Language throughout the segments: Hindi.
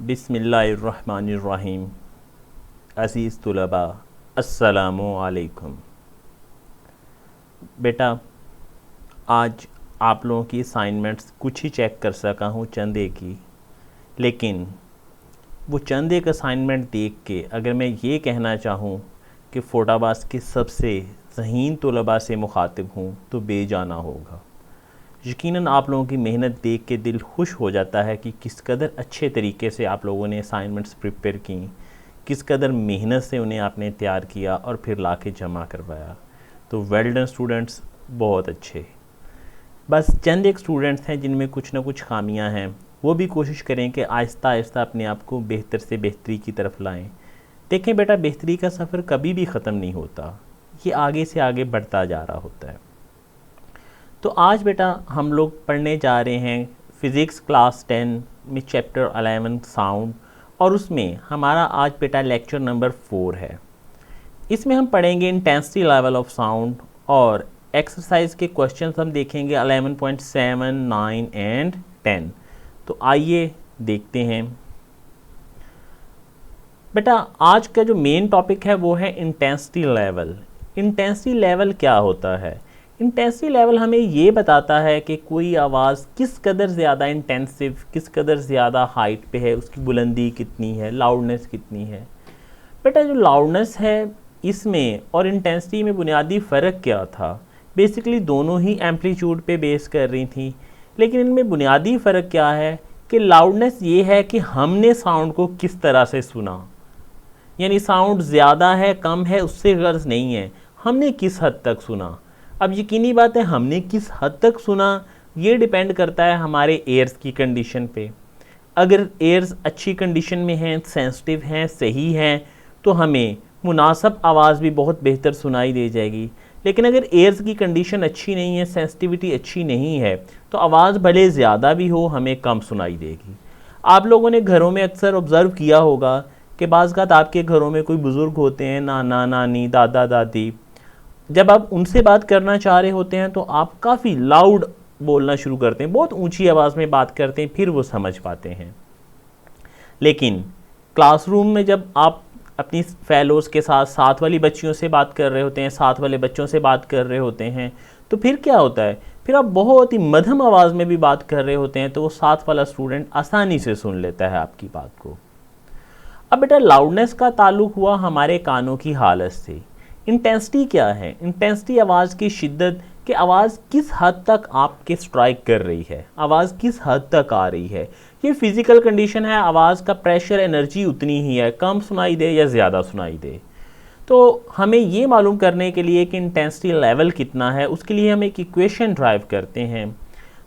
बिस्मिल्लाहिर्रहमानिर्रहीम। अज़ीज़ तुलबा, अस्सलामु अलैकुम। बेटा, आज आप लोगों की असाइनमेंट्स कुछ ही चेक कर सका हूँ, चंद एक ही, लेकिन वो चंद एक असाइनमेंट देख के अगर मैं ये कहना चाहूँ कि फ़ोटाबाज़ के सबसे ज़हीन तुलबा से मुखातिब हूँ तो बेजाना होगा। यकीनन आप लोगों की मेहनत देख के दिल खुश हो जाता है कि किस कदर अच्छे तरीके से आप लोगों ने असाइनमेंट्स प्रिपेयर की, किस कदर मेहनत से उन्हें आपने तैयार किया और फिर ला के जमा करवाया। तो वेल डन स्टूडेंट्स, बहुत अच्छे। बस चंद एक स्टूडेंट्स हैं जिनमें कुछ ना कुछ खामियां हैं, वो भी कोशिश करें कि आहिस्ता आहिस्ता अपने आप को बेहतर से बेहतरी की तरफ लाएं। देखें बेटा, बेहतरी का सफ़र कभी भी ख़त्म नहीं होता, ये आगे से आगे बढ़ता जा रहा होता है। तो आज बेटा हम लोग पढ़ने जा रहे हैं फ़िज़िक्स क्लास 10 में चैप्टर 11 साउंड, और उसमें हमारा आज बेटा लेक्चर नंबर 4 है। इसमें हम पढ़ेंगे इंटेंसिटी लेवल ऑफ साउंड और एक्सरसाइज के क्वेश्चंस हम देखेंगे 11.7, 9 एंड 10। तो आइए देखते हैं। बेटा, आज का जो मेन टॉपिक है वो है इंटेंसिटी लेवल। इंटेंसिटी लेवल क्या होता है? इंटेंसिटी लेवल हमें ये बताता है कि कोई आवाज़ किस कदर ज़्यादा इंटेंसिव, किस कदर ज़्यादा हाइट पे है, उसकी बुलंदी कितनी है, लाउडनेस कितनी है। बेटा, जो लाउडनेस है इसमें और इंटेंसिटी में बुनियादी फ़र्क क्या था? बेसिकली दोनों ही एम्पलीट्यूड पे बेस कर रही थी, लेकिन इनमें बुनियादी फ़र्क क्या है कि लाउडनेस ये है कि हमने साउंड को किस तरह से सुना, यानी साउंड ज़्यादा है कम है उससे गर्ज नहीं है, हमने किस हद तक सुना। अब यकीनी बात है, हमने किस हद तक सुना ये डिपेंड करता है हमारे एयर्स की कंडीशन पे। अगर एयर्स अच्छी कंडीशन में हैं, सेंसिटिव हैं, सही हैं, तो हमें मुनासिब आवाज़ भी बहुत बेहतर सुनाई दे जाएगी। लेकिन अगर एयर्स की कंडीशन अच्छी नहीं है, सेंसिटिविटी अच्छी नहीं है, तो आवाज़ भले ज़्यादा भी हो हमें कम सुनाई देगी। आप लोगों ने घरों में अक्सर ऑब्ज़र्व किया होगा कि बाज़ बात आपके घरों में कोई बुज़ुर्ग होते हैं, नाना नानी, दादा दादी, जब आप उनसे बात करना चाह रहे होते हैं तो आप काफ़ी लाउड बोलना शुरू करते हैं, बहुत ऊंची आवाज़ में बात करते हैं, फिर वो समझ पाते हैं। लेकिन क्लासरूम में जब आप अपनी फेलोज़ के साथ साथ वाली बच्चियों से बात कर रहे होते हैं, साथ वाले बच्चों से बात कर रहे होते हैं, तो फिर क्या होता है, फिर आप बहुत ही मध्यम आवाज़ में भी बात कर रहे होते हैं, तो वो साथ वाला स्टूडेंट आसानी से सुन लेता है आपकी बात को। अब बेटा, लाउडनेस का ताल्लुक हुआ हमारे कानों की हालत से। इंटेंसिटी क्या है? इंटेंसिटी आवाज़ की शिद्दत, कि आवाज़ किस हद तक आपके स्ट्राइक कर रही है, आवाज़ किस हद तक आ रही है। ये फिज़िकल कंडीशन है, आवाज़ का प्रेशर, एनर्जी उतनी ही है, कम सुनाई दे या ज़्यादा सुनाई दे। तो हमें ये मालूम करने के लिए कि इंटेंसिटी लेवल कितना है, उसके लिए हम एक इक्वेशन ड्राइव करते हैं।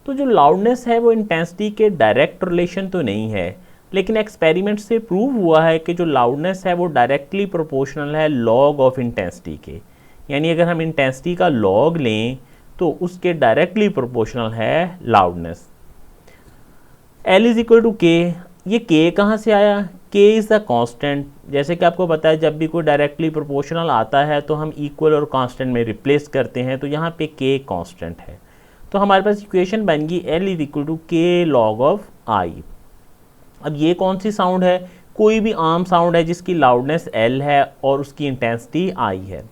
तो जो लाउडनेस है वो इंटेंसिटी के डायरेक्ट रिलेशन तो नहीं है, लेकिन एक्सपेरिमेंट से प्रूव हुआ है कि जो लाउडनेस है वो डायरेक्टली प्रोपोर्शनल है लॉग ऑफ इंटेंसिटी के। यानी अगर हम इंटेंसिटी का लॉग लें तो उसके डायरेक्टली प्रोपोर्शनल है loudness. L is equal to K. ये के कहाँ से आया? के इज़ द कांस्टेंट। जैसे कि आपको पता है, जब भी कोई डायरेक्टली प्रोपोर्शनल आता है तो हम इक्वल और कांस्टेंट में रिप्लेस करते हैं, तो यहाँ पे के कांस्टेंट है। तो हमारे पास इक्वेशन बन गई L is equal to K log of आई। अब ये कौन सी साउंड है? कोई भी आम साउंड है जिसकी लाउडनेस L है और उसकी इंटेंसिटी I है।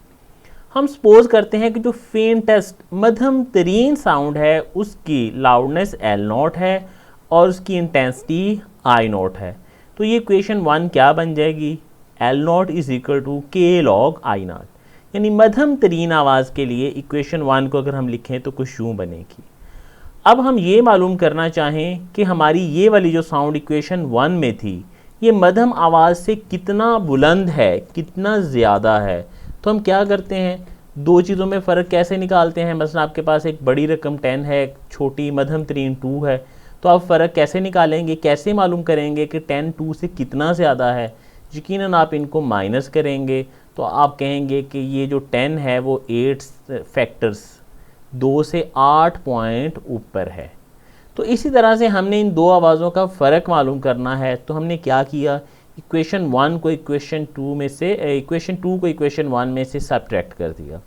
हम सपोज करते हैं कि जो फेंटेस्ट, मध्यम तरीन साउंड है उसकी लाउडनेस L0 है और उसकी इंटेंसिटी I0 है। तो ये इक्वेशन 1 क्या बन जाएगी? L0 is equal to K log I0। यानी मध्यम तरीन आवाज़ के लिए इक्वेशन 1 को अगर हम लिखें तो कुछ यूँ बनेगी। अब हम ये मालूम करना चाहें कि हमारी ये वाली जो साउंड इक्वेशन 1 में थी, ये मध्यम आवाज़ से कितना बुलंद है, कितना ज़्यादा है, तो हम क्या करते हैं, दो चीज़ों में फ़र्क कैसे निकालते हैं। मसलन आपके पास एक बड़ी रकम 10 है, छोटी मध्यम तरीन 2 है, तो आप फ़र्क कैसे निकालेंगे, कैसे मालूम करेंगे कि 10 2 से कितना ज़्यादा है? यकीनन आप इनको माइनस करेंगे तो आप कहेंगे कि ये जो 10 है वो 8 फैक्टर्स 2 से 8 पॉइंट ऊपर है। तो इसी तरह से हमने इन दो आवाज़ों का फ़र्क मालूम करना है, तो हमने क्या किया, इक्वेशन 1 को इक्वेशन 2 में से, इक्वेशन 2 को इक्वेशन 1 में से सब्ट्रैक्ट कर दिया।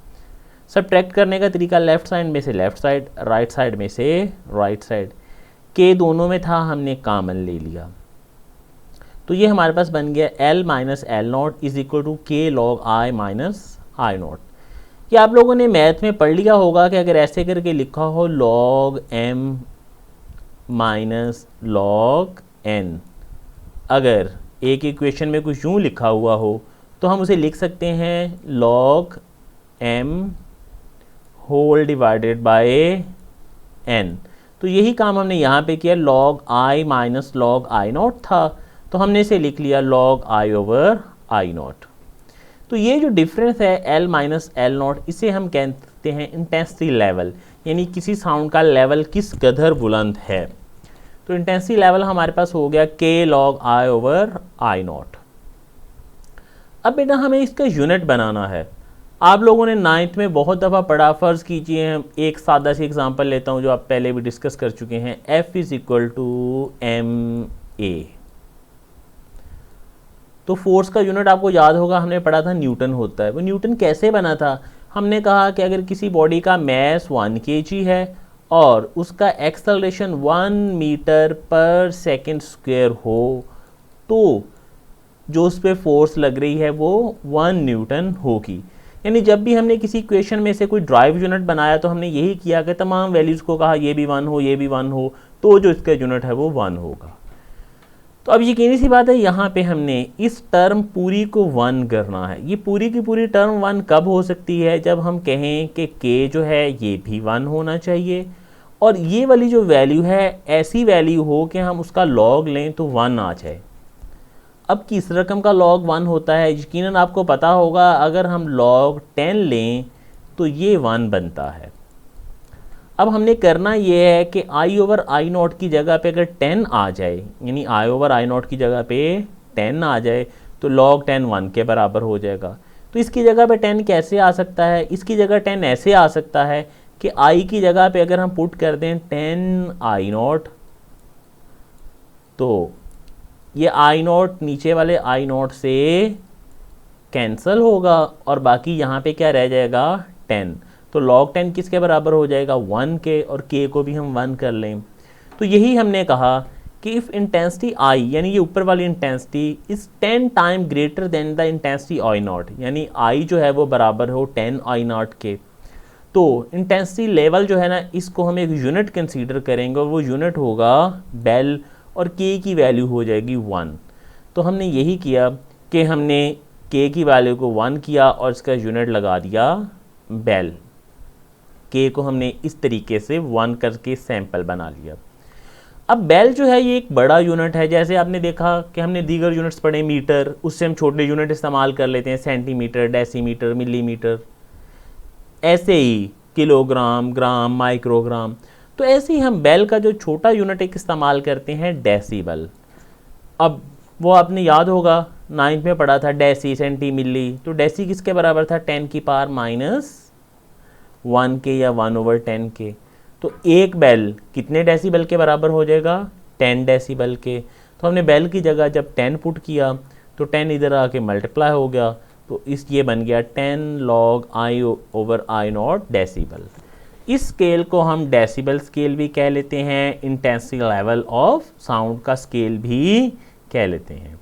सब्ट्रैक्ट करने का तरीका, लेफ़्ट साइड में से लेफ़्ट साइड, राइट साइड में से राइट साइड। के दोनों में था, हमने कॉमन ले लिया। तो ये हमारे पास बन गया L minus L naught is equal to K log I minus I naught. ये आप लोगों ने मैथ में पढ़ लिया होगा कि अगर ऐसे करके लिखा हो log m minus log n, अगर एक इक्वेशन में कुछ यूँ लिखा हुआ हो तो हम उसे लिख सकते हैं log m whole divided by n। तो यही काम हमने यहाँ पे किया, log i minus log I naught था तो हमने इसे लिख लिया log i over I naught. तो ये जो डिफरेंस है L माइनस एल नॉट, इसे हम कहते हैं इंटेंसिटी लेवल, यानी किसी साउंड का लेवल किस कदर बुलंद है। तो इंटेंसिटी लेवल हमारे पास हो गया k log i over I not. अब बेटा हमें इसका यूनिट बनाना है। आप लोगों ने 9th में बहुत दफ़ा पढ़ा, फ़र्ज़ कीजिए हम एक सादा सी एग्जांपल लेता हूँ जो आप पहले भी डिस्कस कर चुके हैं, F is equal to ma। तो फोर्स का यूनिट आपको याद होगा, हमने पढ़ा था न्यूटन होता है। वो न्यूटन कैसे बना था, हमने कहा कि अगर किसी बॉडी का मैस 1 kg है और उसका एक्सेलरेशन 1 मीटर पर सेकेंड स्क्वायर हो तो जो उस पर फोर्स लग रही है वो 1 न्यूटन होगी। यानी जब भी हमने किसी इक्वेशन में से कोई ड्राइव यूनिट बनाया तो हमने यही किया कि तमाम वैल्यूज़ को कहा ये भी 1 हो ये भी 1 हो, तो जो इसका यूनिट है वो 1 होगा। तो अब यकीनी सी बात है यहाँ पे हमने इस टर्म पूरी को 1 करना है। ये पूरी की पूरी टर्म 1 कब हो सकती है, जब हम कहें कि k जो है ये भी 1 होना चाहिए और ये वाली जो वैल्यू है ऐसी वैल्यू हो कि हम उसका लॉग लें तो 1 आ जाए। अब किस रकम का लॉग 1 होता है, यकीनन आपको पता होगा, अगर हम लॉग 10 लें तो ये 1 बनता है। अब हमने करना ये है कि i ओवर आई नॉट की जगह पे अगर 10 आ जाए, यानी i ओवर आई नॉट की जगह पे 10 आ जाए तो log 10 1 के बराबर हो जाएगा। तो इसकी जगह पे 10 कैसे आ सकता है, इसकी जगह 10 ऐसे आ सकता है कि i की जगह पे अगर हम पुट कर दें 10 आई नॉट, तो ये आई नॉट नीचे वाले आई नॉट से कैंसिल होगा और बाकी यहाँ पे क्या रह जाएगा 10। तो log 10 किसके बराबर हो जाएगा 1 के, और k को भी हम 1 कर लें। तो यही हमने कहा कि इफ़ इंटेंसिटी I, यानी ये ऊपर वाली intensity is 10 time greater than the intensity I not, यानी I जो है वो बराबर हो 10 I नॉट के, तो इंटेंसिटी लेवल जो है ना इसको हम एक यूनिट कंसीडर करेंगे और वो यूनिट होगा बेल और k की वैल्यू हो जाएगी 1। तो हमने यही किया कि हमने k की वैल्यू को 1 किया और इसका यूनिट लगा दिया बेल। k को हमने इस तरीके से 1 करके सैंपल बना लिया। अब बेल जो है ये एक बड़ा यूनिट है, जैसे आपने देखा कि हमने दीगर यूनिट्स पढ़े मीटर, उससे हम छोटे यूनिट इस्तेमाल कर लेते हैं, सेंटीमीटर, डेसीमीटर, मिलीमीटर, ऐसे ही किलोग्राम, ग्राम, माइक्रोग्राम। तो ऐसे ही हम बेल का जो छोटा यूनिट एक इस्तेमाल करते हैं डेसीबल। अब वो आपने याद होगा 9th में पढ़ा था डेसी, सेंटी, मिली। तो डेसी किसके बराबर था 10 की पावर माइनस 1 के या 1 ओवर 10 के। तो एक बेल कितने डेसीबल के बराबर हो जाएगा 10 डेसीबल के। तो हमने बेल की जगह जब 10 पुट किया तो 10 इधर आके मल्टीप्लाई हो गया, तो इस ये बन गया 10 log I over I not decibel. इस स्केल को हम डेसीबल स्केल भी कह लेते हैं, इंटेंसिटी लेवल ऑफ साउंड का स्केल भी कह लेते हैं।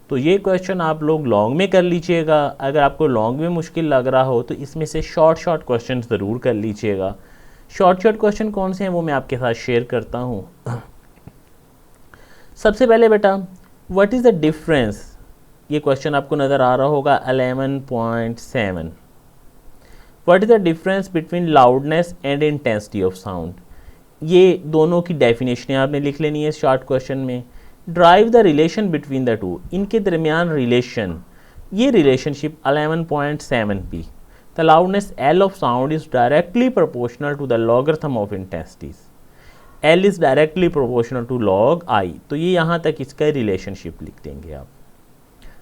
तो ये क्वेश्चन आप लोग लॉन्ग में कर लीजिएगा। अगर आपको लॉन्ग में मुश्किल लग रहा हो तो इसमें से शॉर्ट क्वेश्चन ज़रूर कर लीजिएगा। शॉर्ट क्वेश्चन कौन से हैं वो मैं आपके साथ शेयर करता हूँ। सबसे पहले बेटा व्हाट इज़ द डिफरेंस, ये क्वेश्चन आपको नज़र आ रहा होगा 11.7। What is the difference between loudness and intensity of sound. ये दोनों की डेफिनेशन आपने लिख लेनी है शॉर्ट क्वेश्चन में। Drive the relation between the two, इनके दरमियान रिलेशन, ये relationship 11.7 p। The loudness L of sound is directly proportional to the logarithm of intensities. L is directly proportional to log I। तो ये यहाँ तक इसका रिलेशनशिप लिख देंगे आप।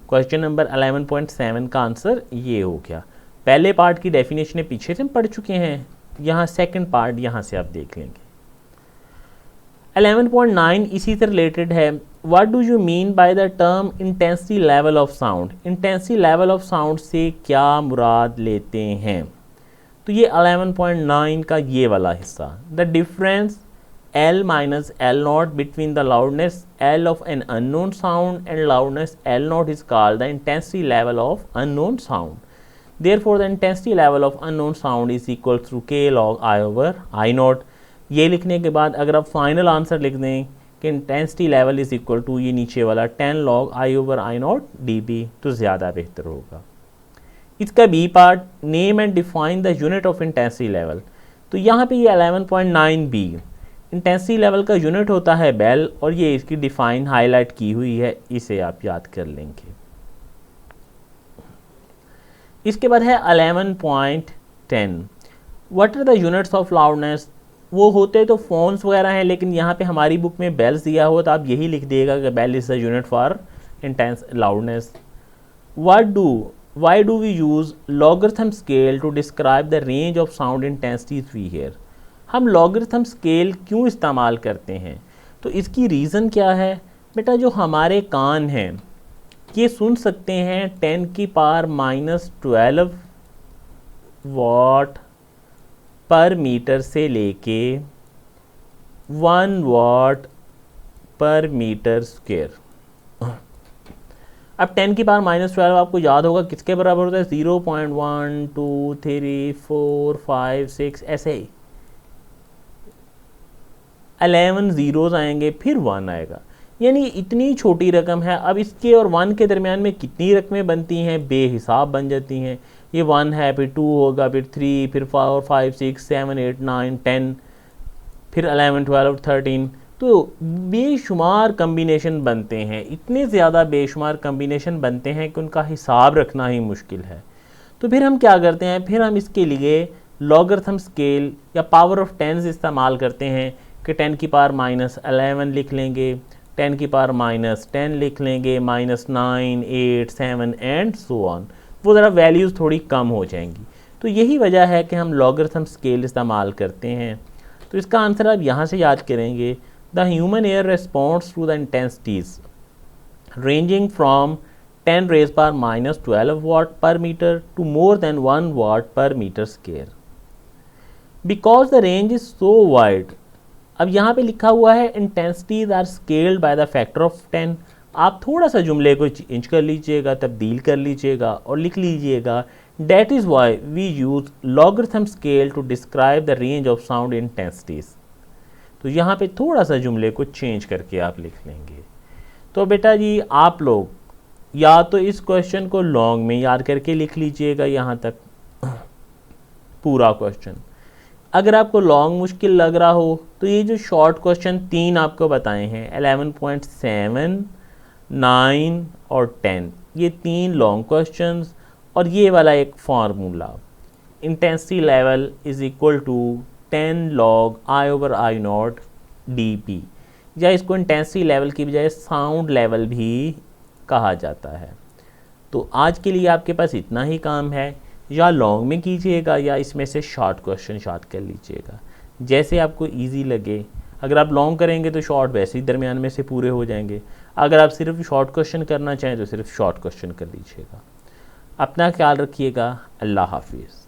क्वेश्चन नंबर 11.7 का आंसर ये हो गया। पहले पार्ट की डेफिनेशन पीछे से हम पढ़ चुके हैं, यहाँ सेकंड पार्ट यहाँ से आप देख लेंगे। 11.9 इसी से रिलेटेड है। What do you mean by the term intensity level of sound. Intensity level of sound से क्या मुराद लेते हैं। तो ये 11.9 का ये वाला हिस्सा, the difference L minus L naught between the loudness L of an unknown sound and loudness L naught is called the intensity level of unknown sound. Therefore, the intensity level of unknown sound is equal to K log I over I naught. ये लिखने के बाद अगर आप फाइनल आंसर लिख दें कि intensity level is equal to ये नीचे वाला 10 log I over I naught dB, तो ज़्यादा बेहतर होगा. इसका B part, name and define the unit of intensity level. तो यहाँ पे ये 11.9 बी इंटेंसिटी लेवल का यूनिट होता है बेल, और ये इसकी डिफाइन हाईलाइट की हुई है, इसे आप याद कर लेंगे. इसके बाद है 11.10 what are the units of loudness. वो होते तो फोन्स वगैरह हैं, लेकिन यहाँ पे हमारी बुक में बेल्स दिया हुआ, तो आप यही लिख दिएगा कि bel is the unit for intense loudness. Why do we use logarithm scale to describe the range of sound intensities we hear? हम logarithm scale क्यों इस्तेमाल करते हैं? तो इसकी रीज़न क्या है बेटा, जो हमारे कान हैं ये सुन सकते हैं 10 की पावर -12 वाट पर मीटर से लेके 1 वाट पर मीटर स्क्वायर. अब 10 की पावर -12 आपको याद होगा किसके बराबर होता है, 0.1 2 3 4 5 6 ऐसे ही 11 जीरोज आएंगे, फिर 1 आएगा, यानी इतनी छोटी रकम है. अब इसके और 1 के दरमियान में कितनी रकमें बनती हैं, बेहिसाब बन जाती हैं. ये 1 है, फिर 2 होगा, फिर 3, फिर 4 5 6 7 8 9 10, फिर 11 12 13, तो बेशुमार कम्बिनेशन बनते हैं. इतने ज़्यादा बेशुमार कम्बिनेशन बनते हैं कि उनका हिसाब रखना ही मुश्किल है. तो फिर हम क्या करते हैं, फिर हम इसके लिए लॉगरिथम स्केल या पावर ऑफ टेंस इस्तेमाल करते हैं कि 10 की पावर -11 लिख लेंगे, 10 की पावर -10 लिख लेंगे, -9 8 7 एंड सो ऑन. वो ज़रा वैल्यूज़ थोड़ी कम हो जाएंगी. तो यही वजह है कि हम लॉगरिथम स्केल इस्तेमाल करते हैं. तो इसका आंसर आप यहाँ से याद करेंगे. The human ear responds to the intensities ranging from 10 raised power -12 watt per meter to more than 1 watt per meter square. Because the range is so wide, अब यहाँ पे लिखा हुआ है intensities are scaled by the factor of 10. आप थोड़ा सा जुमले को चेंज कर लीजिएगा, तब्दील कर लीजिएगा और लिख लीजिएगा that is why we use logarithm scale to describe the range of sound intensities. तो यहाँ पे थोड़ा सा जुमले को चेंज करके आप लिख लेंगे. तो बेटा जी आप लोग या तो इस क्वेश्चन को लॉन्ग में याद करके लिख लीजिएगा यहाँ तक पूरा क्वेश्चन. अगर आपको लॉन्ग मुश्किल लग रहा हो तो ये जो शॉर्ट क्वेश्चन 3 आपको बताए हैं 11.7 9 और 10, ये 3 लॉन्ग क्वेश्चंस और ये वाला एक formula intensity level is equal to 10 log I over I naught dB, या इसको इंटेंसिटी लेवल की बजाय साउंड लेवल भी कहा जाता है. तो आज के लिए आपके पास इतना ही काम है. या लॉन्ग में कीजिएगा या इसमें से शॉर्ट क्वेश्चन याद कर लीजिएगा, जैसे आपको इजी लगे. अगर आप लॉन्ग करेंगे तो शॉर्ट वैसे ही दरमियान में से पूरे हो जाएंगे. अगर आप सिर्फ शॉर्ट क्वेश्चन करना चाहें तो सिर्फ शॉर्ट क्वेश्चन कर लीजिएगा. अपना ख्याल रखिएगा. अल्लाह हाफिज़.